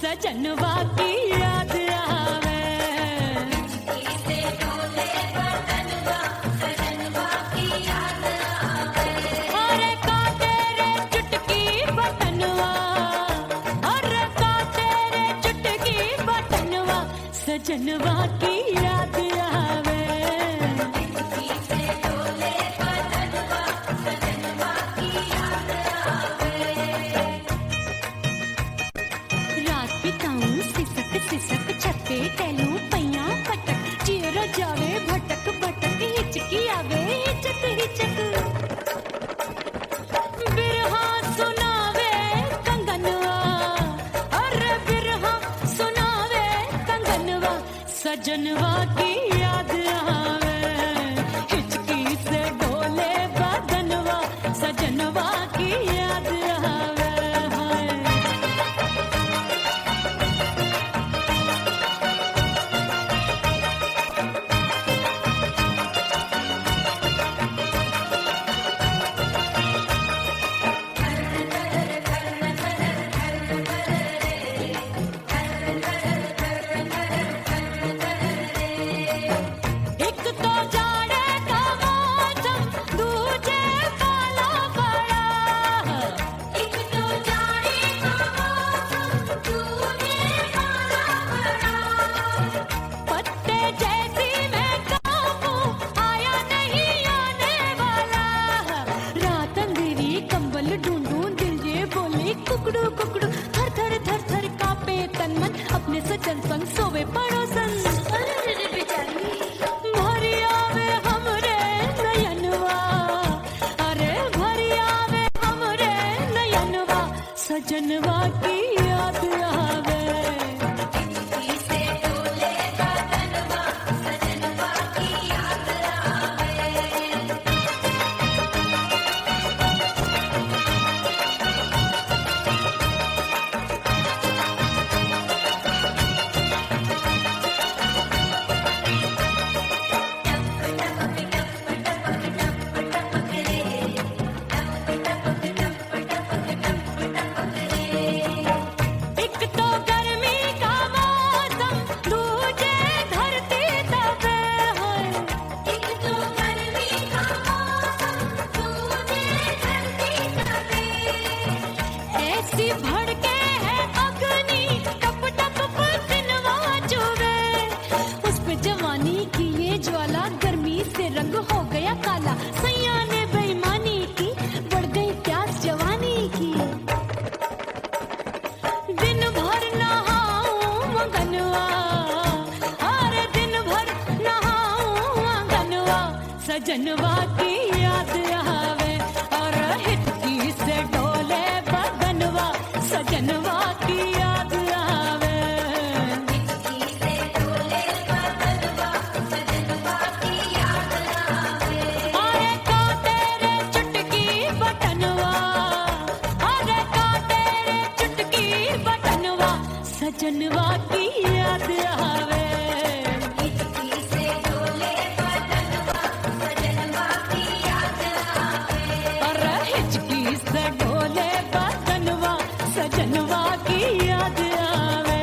सजनवा की याद आवे, से डोले बदनवा सजनवा की याद आवे। अरे का तेरे चुटकी बटनवा, अरे का तेरे चुटकी बटनवा सजनवा की याद आवे। से डोले बदनवा सजनवा की याद आवे। रात बिताऊं सिसक सिसक छते टहलूं पैया पटक, चेहरा जावे भटक भटक, हिचकी आवे हिचक हिचक। बिरहा सुनावे कंगनवा, अरे बिरहा सुनावे कंगनवा सजनवा की याद आवे। हिचकी से डोले बदनवा सजनवा की याद आवे। हाय एक तो जाड़े का मौसम, दूजे काला पड़ा। एक तो जाने का मौसम, दूजे काला पड़ा। पत्ते जैसी मैं कांपू, आया नहीं आने वाला। रात अंधेरी कंबल ढूंढूं, दिल ये बोले कुकड़ू कुकड़ू। थर थर थर थर कांपे तन मन, अपने सजन संग सोवे पड़ोसन। अरे बेचारी भरी आवे हमरे नयनवा, अरे भरी आवे हमरे नयनवा सजनवा की याद आवे। से डोले बदनवा सजनवा की याद आवे। एक तो गर्मी का मौसम, दूजे धरती तपे है। एक तो गर्मी का मौसम, दूजे धरती तपे। ऐसी भड़के है अग्नि, टप टप पसीनवा चुभे। उस पे जवानी की ये ज्वाला, गर्मी से रंग हो गया काला। सैया ने बेईमानी की, बढ़ गई प्यास जवानी की। दिन भर नहाऊं मगनवा, अरे दिन भर नहाऊं मगनवा सजनवा की याद आवे। और हिचकी से डोले बदनवा सजनवा की याद आवे। से डोले बदनवा सजनवा की याद आवे। अरे का तेरे चुटकी बटनवा, अरे का तेरे चुटकी बटनवा सजनवा की याद आवे। से डोले बदनवा सजनवा की याद आवे। अरे हिचकी से डोले बदनवा सजनवा की याद आवे।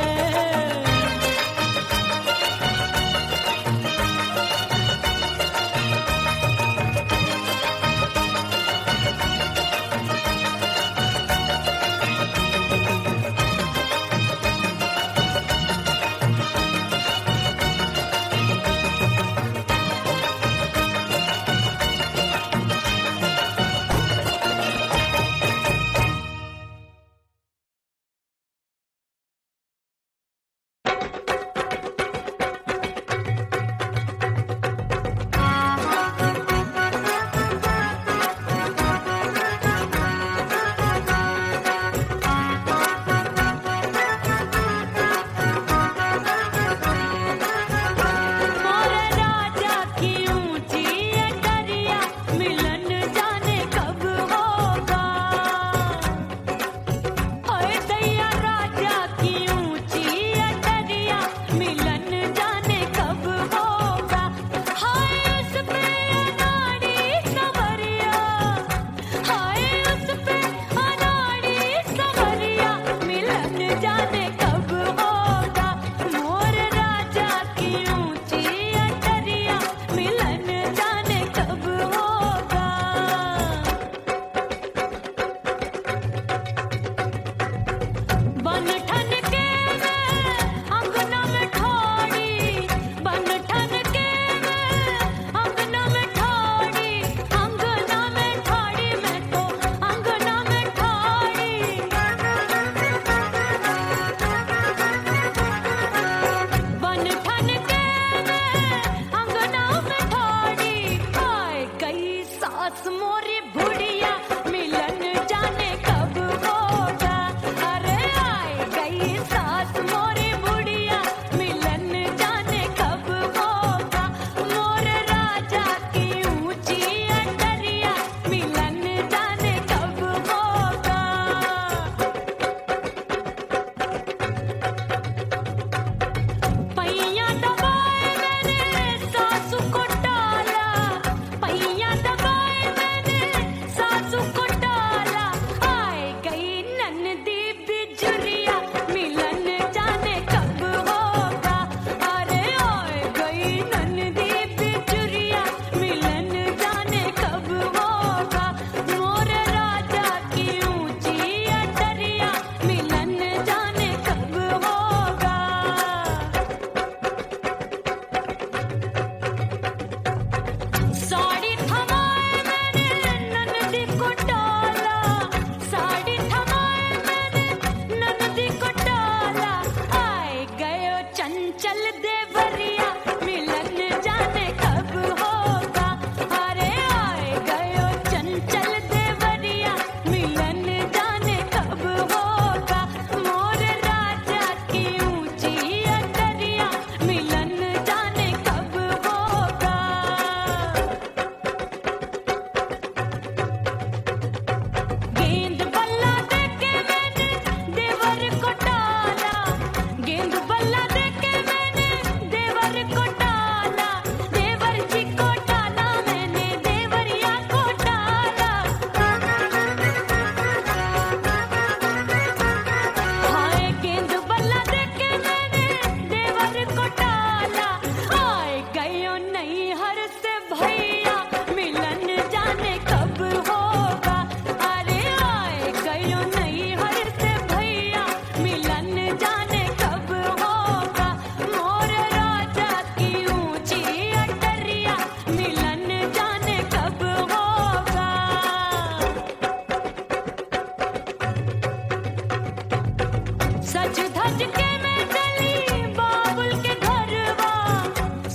सच धज के मैं चली बाबुल के घरवा,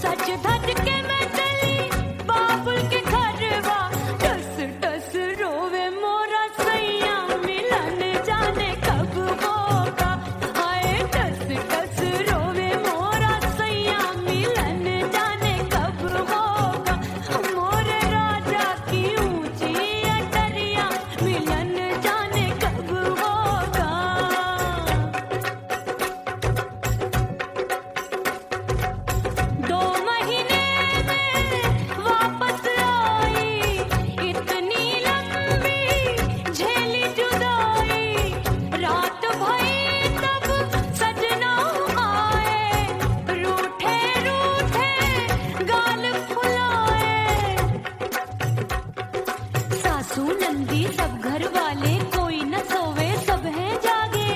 सच धज के मैं चली बाबुल के घरवा, टस टस रोवे मोरा सैया मिलन जाने कब होगा, हाय टस टस रोवे मोरा सैया मिलन जाने कब होगा, मोरे राजा की ऊंची अटरिया मिलन जाने कब होगा। 2 महीने में वापस आई, इतनी लंबी झेली जुदाई, रात भई तब सजना आए, रूठे रूठे गाल फुलाए, सासू नंदी सब घर वाले कोई न सोवे सब हैं जागे,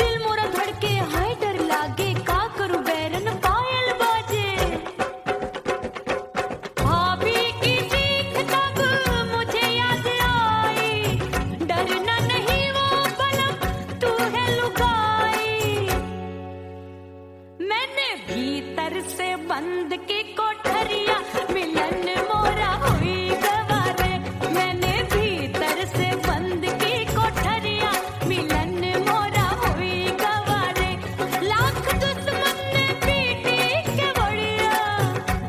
दिल मोरा धड़के हाय डर लागे, का करूं बैरन पायल बाजे, भाभी की सीख तब मुझे याद आई, डरना नहीं वो पलक तू है लुगाई, मैंने भीतर से बंद की कोठरिया मिलन मोरा हुई गवारे, मैंने भीतर से बंद की कोठरिया मिलन मोरा हुई गवारे, लाख दुश्मन ने पीटी के बढ़िया,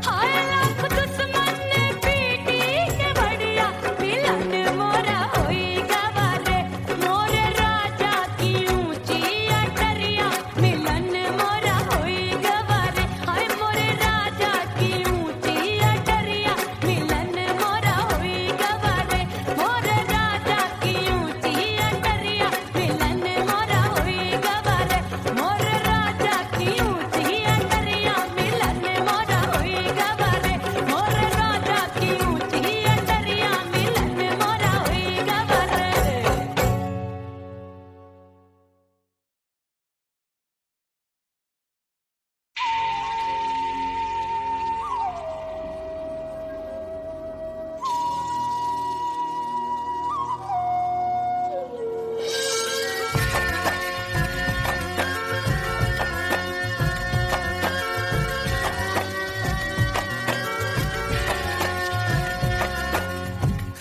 हाय लाख दुश्मन ने पीटी के बढ़िया, मिलन मोरा हुई गवारे, मोरे राजा की ऊंची अटरिया मिलन मोरा हुई गवारे, हाय मोरे राजा की ऊंची अटरिया मिलन मोरा हुई गवारे, मोरे राजा की ऊंची अटरिया मिलन मोरा हुई गवारे, मोरे राजा की ऊंची अटरिया मिलन मोरा हुई गवारे, मोरे राजा की ऊंची अटरिया मिलन मोरा हुई गवारे।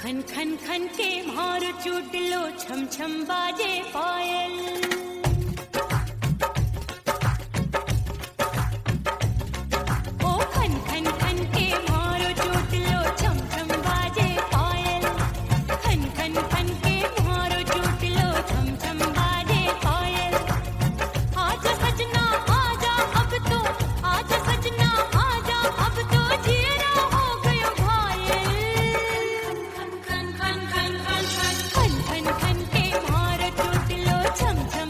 खन खन खन के मार चुटलो छम छम बाजे पायल, ओ खन खन खन के मार चुटलो छम छम बाजे पायल, खन खन खन के मार चुटलो छम छम बाजे पायल, आजा सजना आजा अब तो, आजा सजना आजा अब तो जीरा हो गयो घायल, खन खन खन खन खन खन खन खन के मार चुटलो छम छम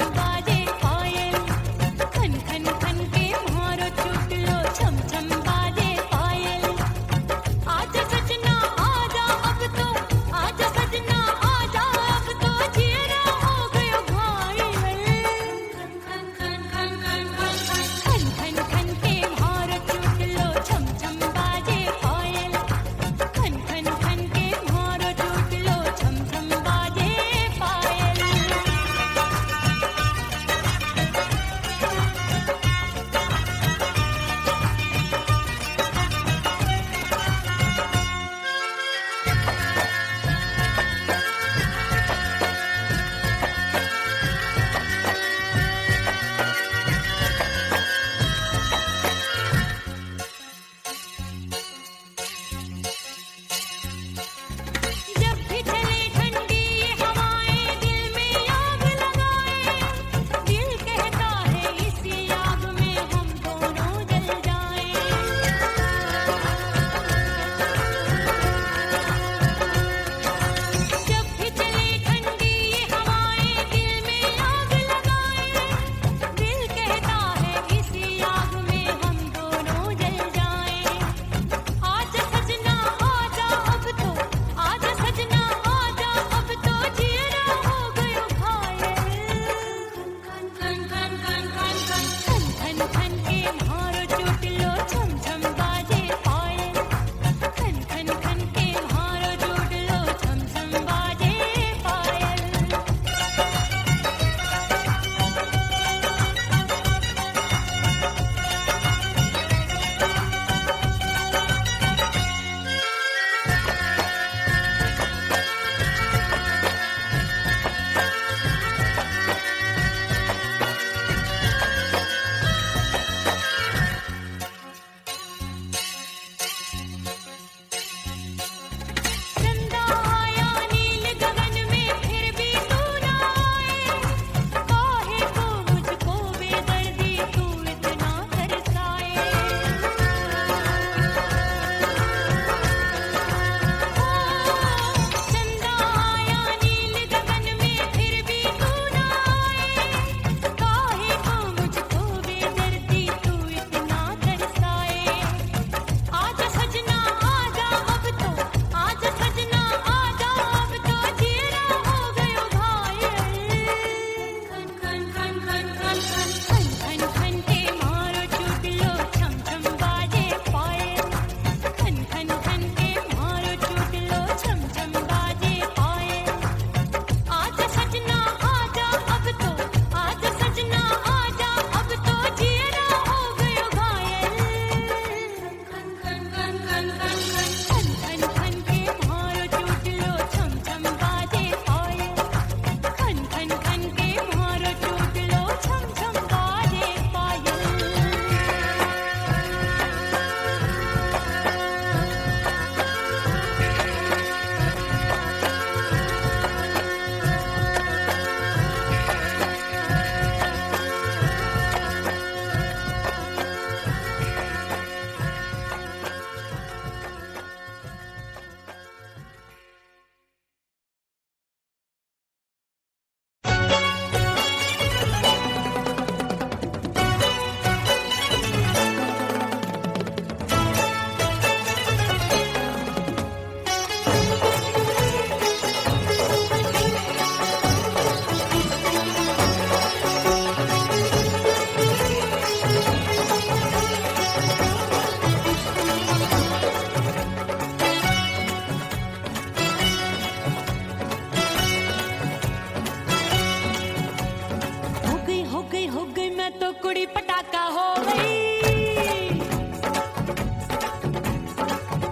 कुड़ी पटाखा हो गई।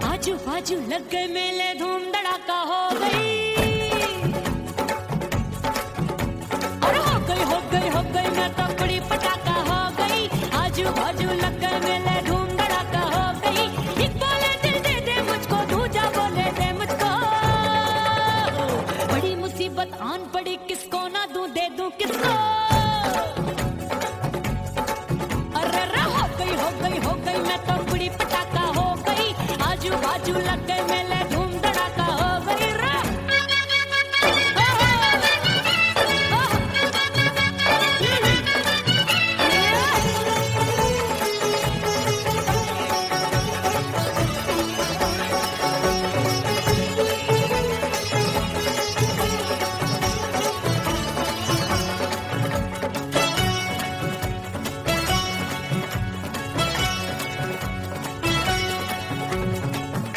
आजू बाजू लग गए मेले, धूम धड़ाका हो गई। और हो गई मैं तो कुड़ी पटाखा हो गई। आजू बाजू लग गए मेले, धूम धड़ाका हो गई। एक बोले दिल दे दे मुझको, दूजा बोले दे मुझको। बड़ी मुसीबत आन पड़ी, किसको ना दूं दे दूं किसको। अरे हो गई मैं तो कुड़ी पटाखा हो गई। आजू बाजू लग गए मेले, धूम धड़ाका हो गई रे।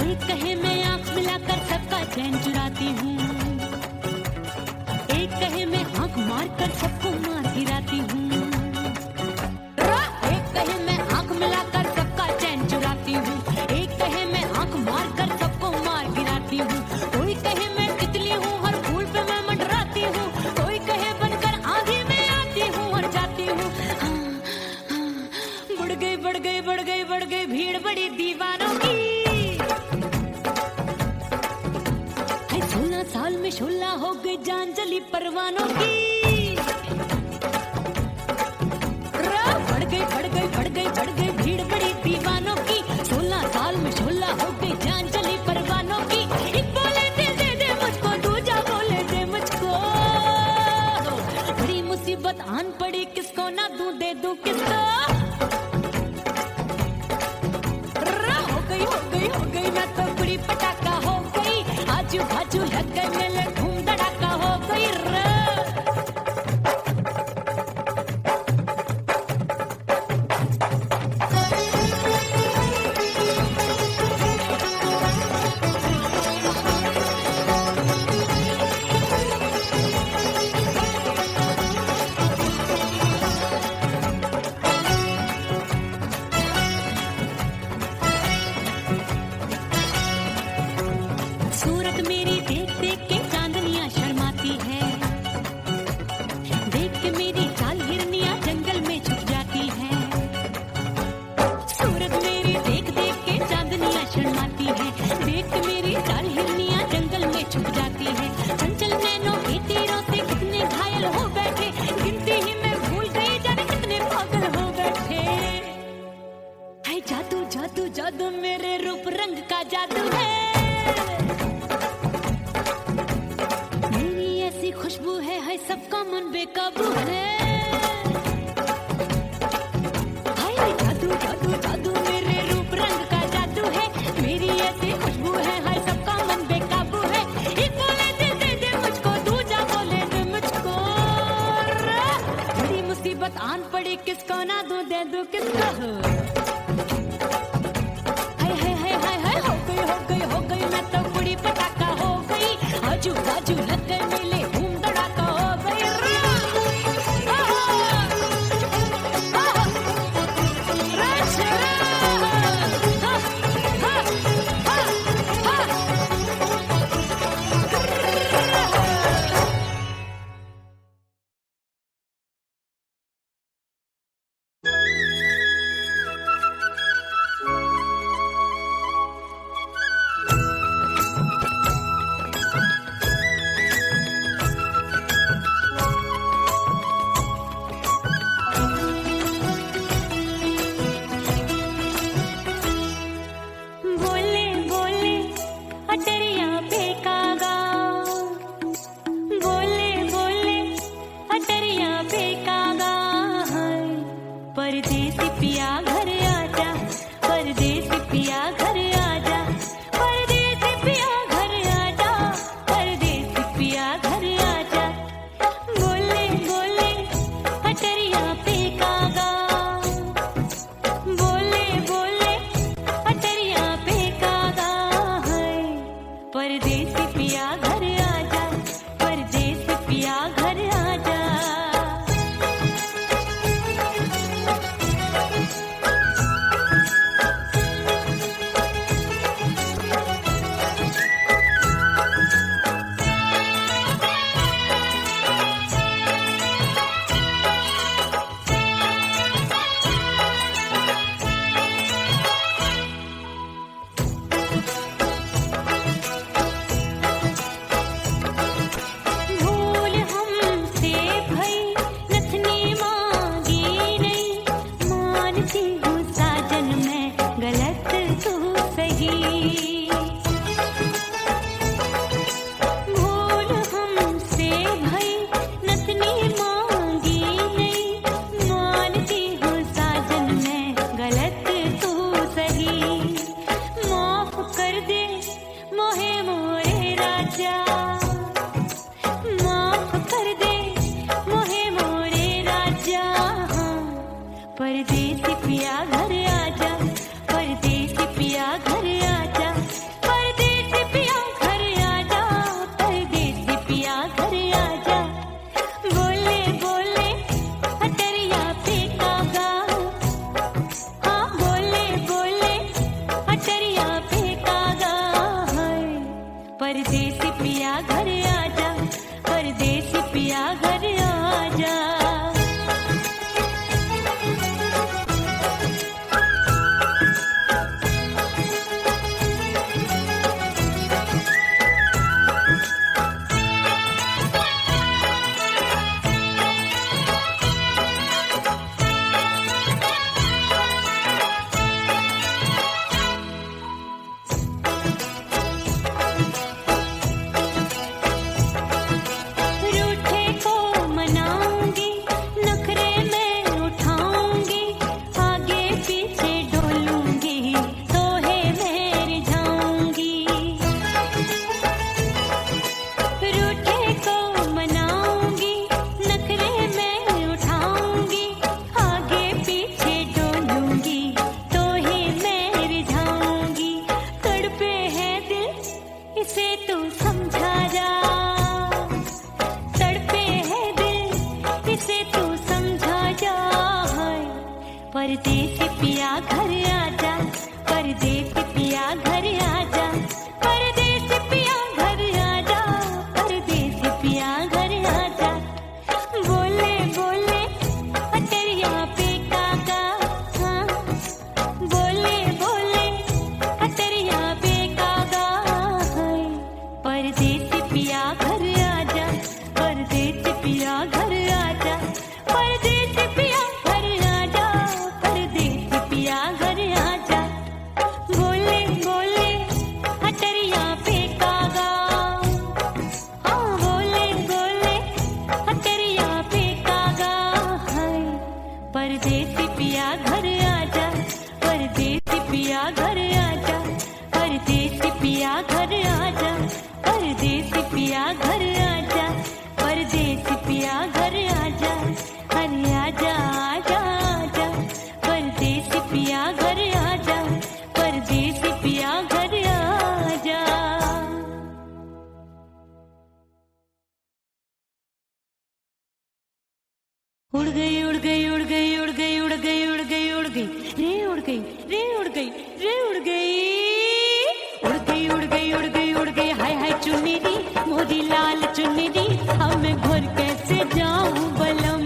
एक कहे मैं आंख मिलाकर सबका चैन चुराती हूँ, एक कहे मैं आंख मारकर सबको मार गिराती हूँ। एक कहे मैं आंख मिलाकर सबका चैन चुराती हूँ, एक कहे मैं आंख मारकर सबको मार गिराती हूँ। कोई कहे मैं तितली हूँ, हर फूल पे मैं मंडराती हूँ। कोई कहे बनकर आंधी में आती हूँ और जाती हूँ। बढ़ गई भीड़ बड़ी दीवानों की। 16 साल में शोला हो गई जान जली परवानों की। बढ़ गई भीड़ बड़ी दीवानों की। 16 साल में शोला हो गई जान जली परवानों की। एक बोले दिल दे दे मुझको, दूजा बोले दे मुझको। बड़ी मुसीबत आन पड़ी, किसको ना दूं दे दूं किसको। हो गई मैं तो कुड़ी पटाखा हो गई। आजू बाजू लग गए मेले, धूम धड़ाका हो गई रे। सूरत मेरी देख देख के चांदनियां शर्माती है। देख के मेरी चाल हिरनियां जंगल में छुप जाती है। सूरत मेरी देख देख के चांदनियां शर्माती है। देख के मेरी चाल हिरनियां जंगल में छुप जाती है। चंचल नैनों के तीरों से कितने घायल हो बैठे, गिनती ही मैं भूल गई जाने कितने पागल हो बैठे। है जादू जादू जादू मेरे रूप रंग का जादू है। खुशबू है सबका मन बेकाबू है। हाय जादू जादू जादू मेरे रूप रंग का जादू है। मेरी ऐसी खुशबू है, हाय सबका मन बेकाबू है। एक बोले दिल दे दे मुझको, दूजा बोले दे मुझको। बड़ी मुसीबत आन पड़ी, किसको ना दूं दे दूं किसको। हो गई मैं तो कुड़ी पटाखा हो गई। आजू बाजू लग गए मेले, धूम धड़ाका हो गई रे। परदेसी पिया घर आजा, परदेसी पिया घर आजा, परदेसी पिया घर आजा, परदेसी पिया घर आजा। बोले बोले अटरिया पे कागा, हाँ बोले बोले अटरिया पे कागा है। परदेसी पिया घर आजा, परदेसी पिया घर आजा। रूठे को मनाऊंगी, नखरे में उठाऊंगी, आगे पीछे डोलूंगी, तोहे में रिझाऊंगी। रूठे को मनाऊंगी, नखरे में उठाऊंगी, आगे पीछे डोलूंगी, तोहे में रिझाऊंगी। तड़पे है दिल इसे तू समझा जा, तड़पे है दिल इसे तू समझा जा। परदेसी पिया घर आजा, परदेसी पिया घर आजा, परदेसी पिया घर आजा, परदेसी पिया घर आजा। बोले बोले अटरिया पे कागा, हाँ बोले बोले अटरिया पे कागा है। परदेसी पिया घर आजा, परदेसी पिया घर आजा, परदेसी पिया घर आजा, परदेसी पिया घर आजा। बोले बोले अटरिया पे कागा, हाँ बोले बोले अटरिया पे कागा है। परदेसी पिया घर आजा, परदेसी पिया घर आजा, परदेसी पिया घर आजा, परदेसी पिया घर आजा, परदेसी पिया घर आजा। अरे आजा आजा आजा, परदेसी पिया घर आजा, परदेसी पिया घर आजा। उड़ गई उड़ गई उड़ गई उड़ गई उड़ गई उड़ गई उड़ गई रे उड़ गई रे उड़ गई रे उड़ गई उड़ गई उड़ गई उड़ गई उड़ गई। हाय हाय चुन्नी दी मोरी लाल चुन्नी दी, अब मैं घर कैसे जाऊं बलम।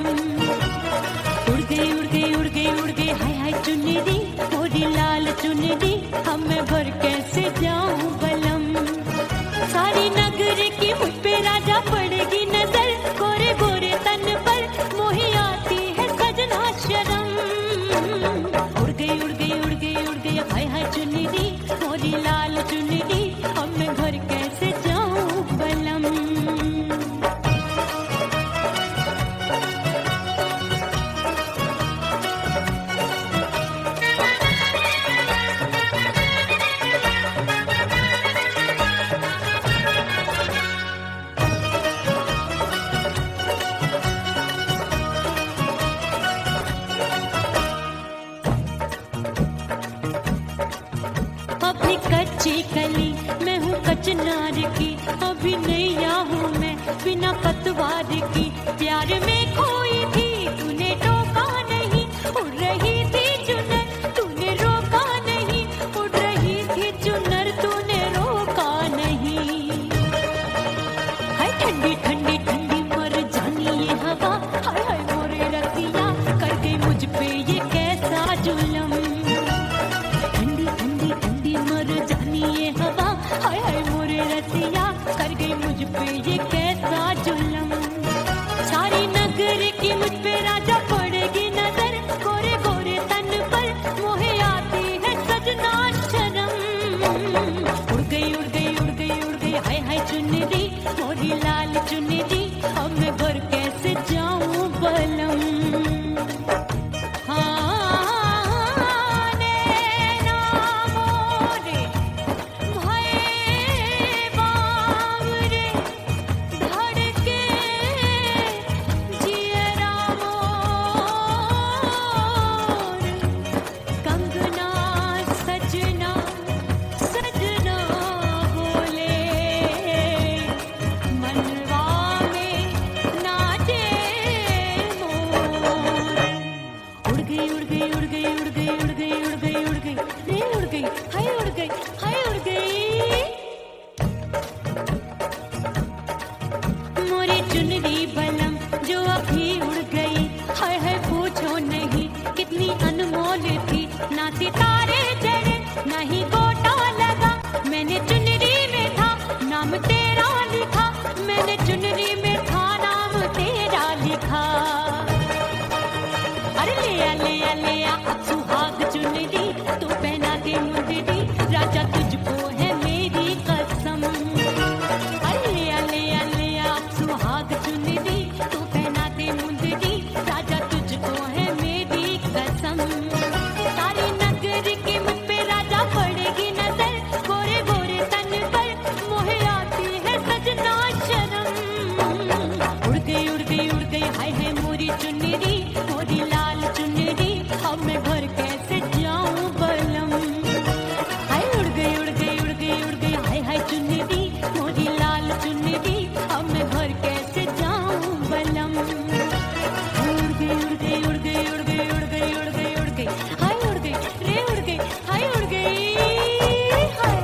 उड़ गई उड़ गई उड़ गई उड़ गई। हाय हाय चुन्नी दी मोरी लाल चुन्नी दी, अब मैं घर कैसे जाऊं बलम। सारी नगर की मुझ पे राजा पड़ेगी नजर, गोरे गोरे तन पर मोही आती है सजना शर्म। उड़ गई उड़ गई उड़ गई उड़ गई। हाय हाय चुन्नी दी मोरी लाल चुन्नी दी, अब मैं घर कैसे जाऊं बलम। अभी कच्ची कली मैं हूँ कचनार की, अभी नैया हूँ मैं बिना पतवार की। प्यार में खोई थी तूने टोका नहीं, उड़ रही थी चुनर तूने रोका नहीं, उड़ रही थी चुनर तूने रोका नहीं। हाय ठंडी ठंडी ठंडी मर जानी ये हवा, हाय हाय मोरे रतिया कर गई मुझ पे ये कैसा जुलम। ठंडी ठंडी ठंडी मर जानी ये हवा, हाय हाय मोरे रतिया कर गई मुझ पे ये कैसा जुलम। सारी नगर की मुझ पे राजा पड़ेगी नजर, गोरे गोरे तन पर मोहे आती है सजना शर्म। उड़ गई उड़ गई उड़ गई उड़ गई। हाय हाय चुन्नी दी मोरी लाल चुन्नी दी, अब मैं घर कैसे जाऊं बलम। हाँ नैना मोरे भये बावरे, धड़के जियरा मोर। हाय हाय मोरी चुनरी मोरी लाल चुनरी अब मैं घर कैसे जाऊं बलम हाय उड़ गई उड़ गई उड़ गई उड़ गई हाय हाय चुनरी मोरी लाल चुनरी अब मैं घर कैसे जाऊं बलम उड़ गई उड़ गई उड़ गई उड़ गई उड़ गई उड़ गई उड़ गई हाय उड़ गई रे उड़ गई हाय उड़ गई हाय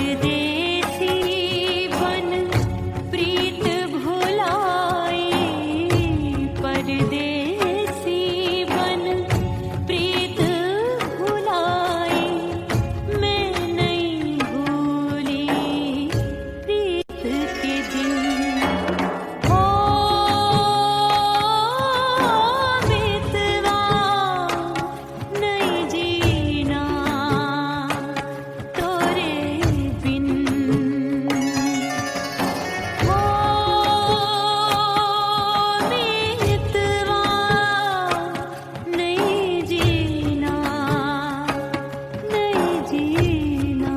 परदेसी बन प्रीत भुलाई, परदेसी बन प्रीत भुलाई, मैं नहीं भूली प्रीत के दिन। ओ मितवा नहीं जीना तोरे बिन। ओ मितवा नहीं जीना, नहीं जीना।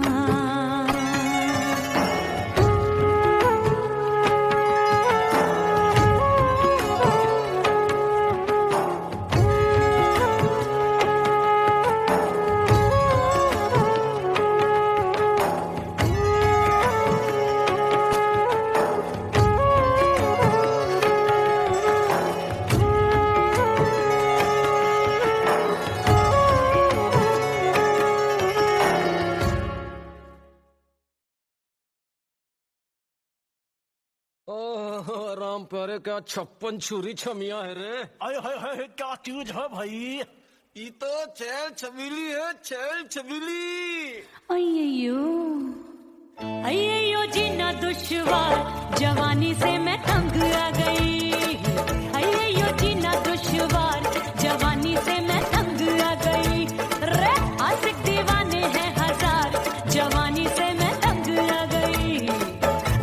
ओह राम प्यारे, क्या 56 छुरी छमिया है रे। हाय हाय हाय, क्या चीज है भाई? ये तो चैल छबीली है, चैल छबीली। अय्यो अय्यो जीना दुश्वार, जवानी से मैं तंग आ गई। अय्यो जीना दुश्वार, जवानी से मैं तंग आ गई। रे आशिक दीवाने हैं हजार, जवानी से मैं तंग आ गई।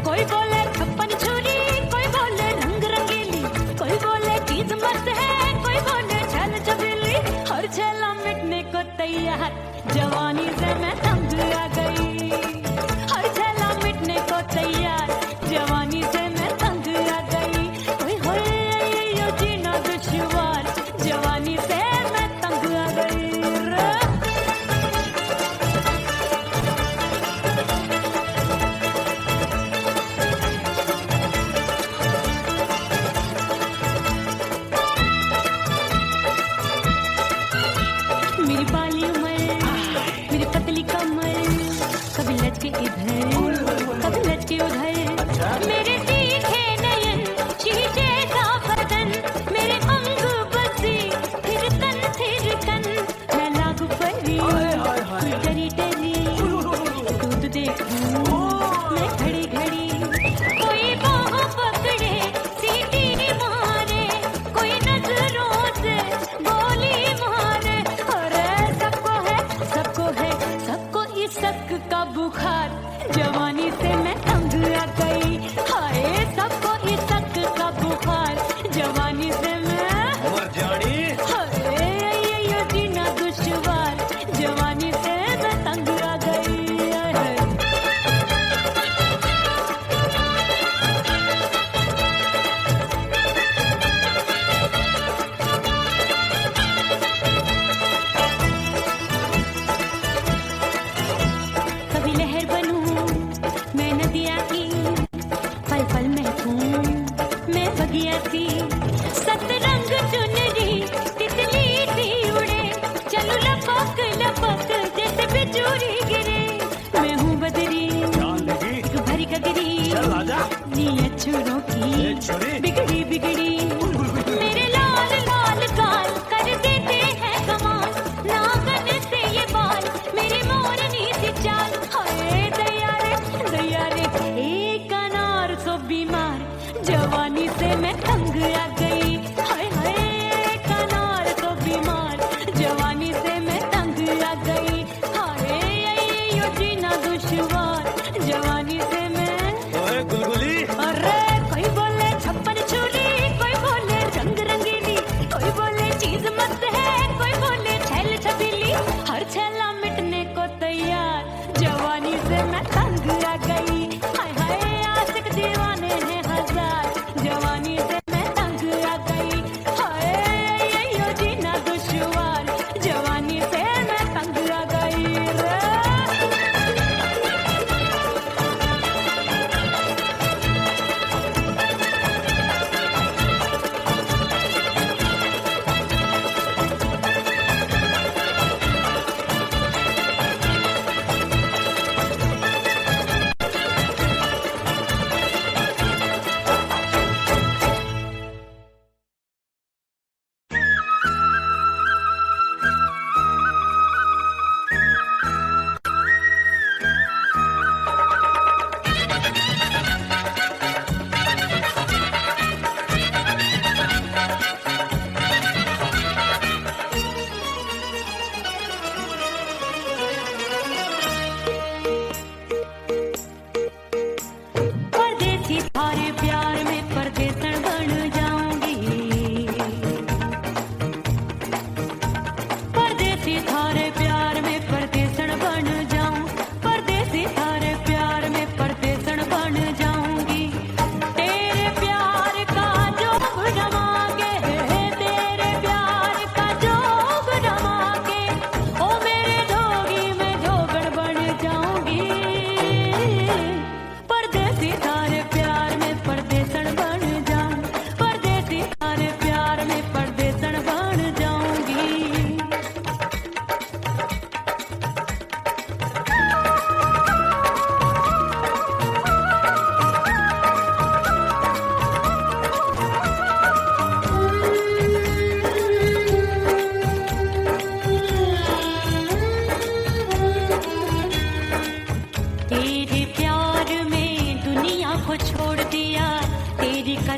कोई बोले 56 छुरी, कोई बोले रंग रंगीली, कोई बोले चीज मस्त है, कोई बोले छल छबीली। हर छला मिटने को तैयार, जवानी से मैं तंग आ गई। हर छला मिटने को तैयार, जवानी से मैं तंग आ गई। ओए होए यो जीना दुश्वार, जवानी से मैं तंग आ गई रे। मेरी बाली उमर, मेरी पतली कमर, कभी लचके इधर, कभी लचके उधर। मेरे तीखे नयन, शीशे का बदन, मेरे अंग बसी थिरकन। मैं लागू परी, डरी डरी, दूध देखूं मैं घड़ी घड़ी। कोई बाहों पकड़े, सीटी मारे, कोई नजरों से गोली मारे। अरे सबको है इश्क का बुखार, जवानी से मैं तंग आ गई। हाय सबको इश्क का बुखार, जवानी से मैं उमर जानी, हाय ये जीना दुश्वार, जवानी से मैं तंग आ गई। हाय। कभी लहर बनूं मैं नदिया की, पल पल महकूं मैं बगिया सी। सतरंग चुनरी तितली सी उड़े, चलूं लपक लपक जैसे बिजली गिरे। मैं हूँ बदरी जान लगी, एक भरी गगरी, चल आजा। नीयत छुरों ए की छोरी, बिगड़ी बिगड़ी। मेरे लाल लाल गाल कर देते हैं कमाल, नागन से ये बाल मेरे मोरनी सी चाल। हाय दया रे एक अनार सो बीमार, जवानी से मैं तंग आ गई। हाय हाय एक अनार सो बीमार, जवानी से मैं तंग आ गई। हाय यो जीना दुश्वार, जवानी से मैं। ओए गुलगुली, अरे कोई बोले 56 छुरी, कोई बोले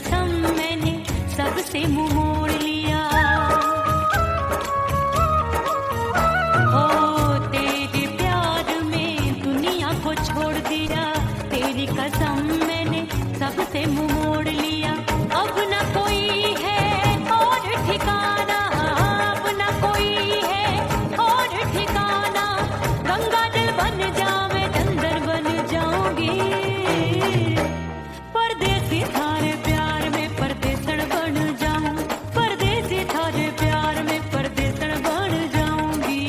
कसम मैंने सबसे मुंह मोड़ लिया। हो तेरे प्यार में दुनिया को छोड़ दिया, तेरी कसम मैंने सबसे मुंह मोड़ लिया। अब न कोई है और ठिकाना, अब न कोई है और ठिकाना। गंगा जल बन जावे चंदन बन जाऊंगी, परदेसी थारे प्यार में परदेसण बन जाऊं, परदेसी थारे प्यार में परदेसण बन जाऊंगी।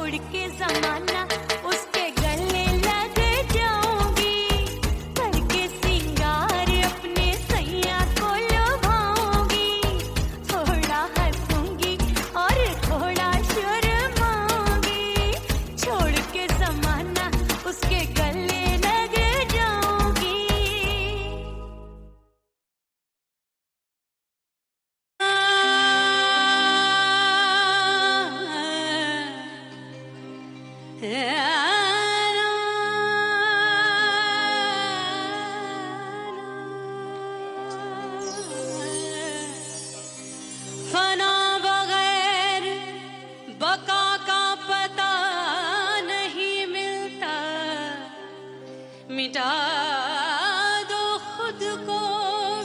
छोड़ के जमाना उसके गले लग जाऊंगी, करके सिंगार अपने सैया को लुभाऊंगी, थोड़ा हंसूंगी और थोड़ा शर्माऊंगी, छोड़ के जमाना उसके गले लग जाऊंगी। फना बगैर बका का पता नहीं मिलता, मिटा दो खुद को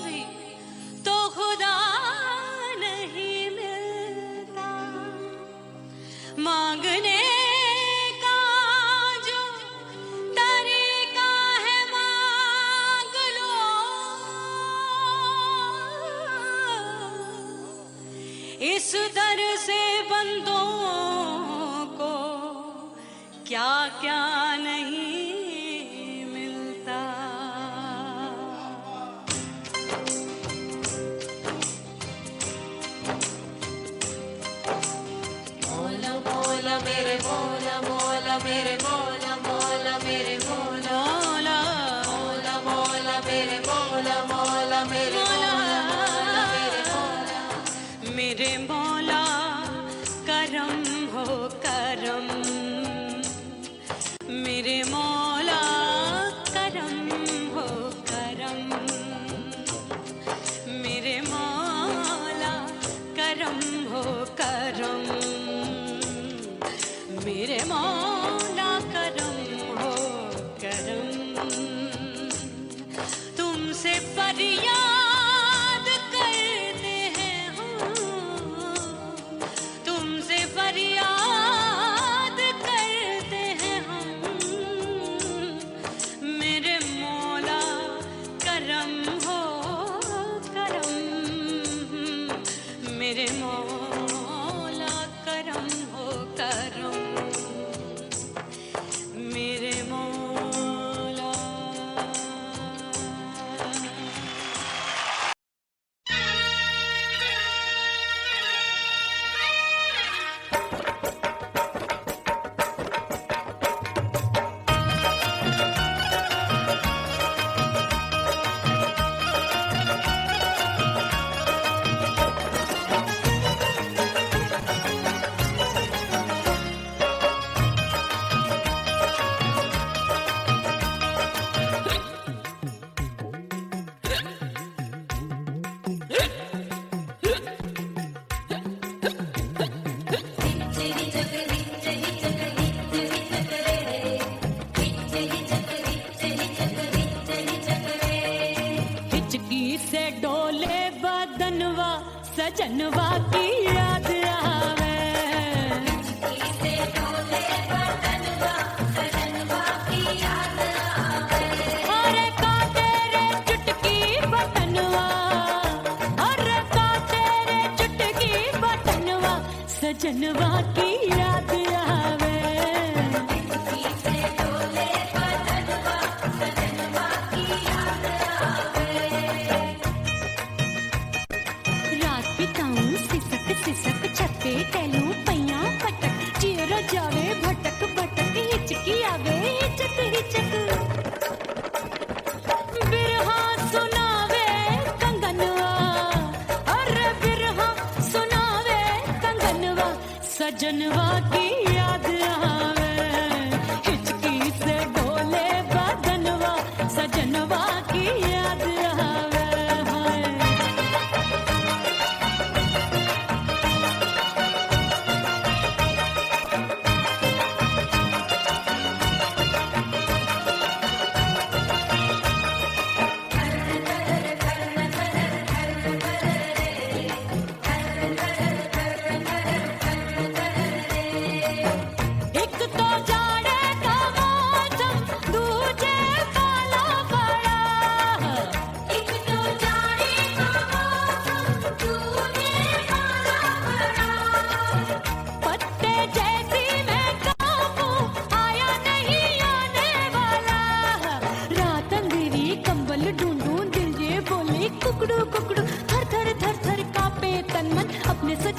भी तो खुदा नहीं मिलता, मांगने का जो तरीका है मांग लो, इस दर से बंदों को क्या क्या नहीं मिलता। मौला मौला मेरे मौला मौला मेरे मौला मौला मेरे मौला मौला मौला मेरे मौला मौला मेरे मौला मेरे मौला मेरे मौला करम हो करम, मेरे मौला करम हो करम, मेरे मौला करम हो करम, मेरे मौला करम हो करम, तुमसे फरियाद करते हैं हम, तुमसे फरियाद करते हैं हम, मेरे मौला करम हो करम, मेरे मौला करम हो करम, मेरे मौला। हिचकी से डोले बदनवा सजनवा की याद आवे, से डोले बदनवा सजनवा की याद आवे, अरे का तेरे चुटकी बटनवा, अरे का तेरे चुटकी बटनवा सजनवा की याद आवे, से डोले बदनवा सजनवा की याद आवे, रात बिताऊं सिसक सिसक छत्ते टहलूं पैया पटक, चिर जावे भटक भटक, हिचकी आवे हिचक हिचक, बिरहा सुनावे कंगनवा, अरे बिरहा सुनावे कंगनवा सजनवा की याद आवे, हिचकी से डोले बदनवा सजनवा की याद आवे, हाय। एक तो जाड़े का मौसम दूजे काला पड़ा,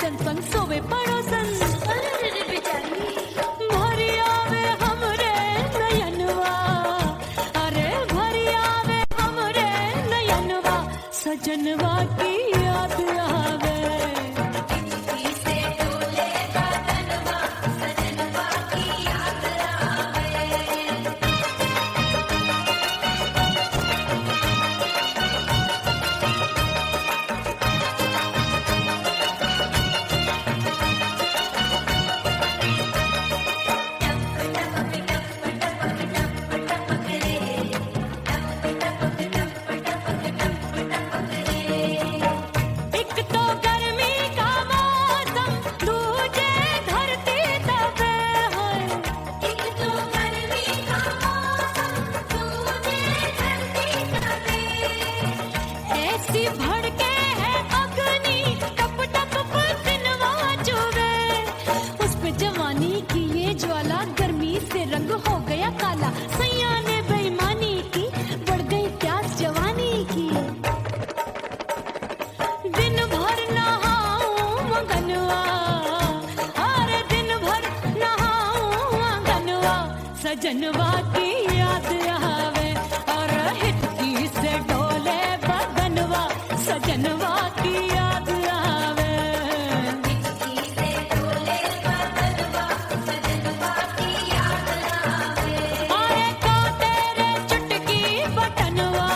सजन संग सोवे पड़ोसन अरे रे बेचारी भरी आवे हमरे नयनवा अरे भरी आवे हमरे नयनवा सजनवा की याद आवे हिचकी से डोले बदनवा सजनवा की याद आवे एक तो गर्मी का मौसम दूजे धरती तपे है एक तो गर्मी का मौसम दूजे धरती तपे ऐसी भड़के है अग्नि टप टप पसीनवा चुवे उस पे जवानी की ये ज्वाला गर्मी से रंग हो गया काला सैया ने बेईमानी की बढ़ गई प्यास जवानी की दिन भर नहाऊं मगनवा अरे दिन भर नहाऊं मगनवा सजनवा की याद आवे और हिचकी से डोले बदनवा सजनवा की याद आवे हिचकी से डोले बदनवा सजनवा की याद आवे अरे का तेरे चुटकी बटनवा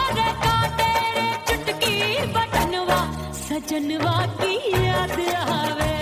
अरे का तेरे चुटकी बटनवा सजनवा की याद आवे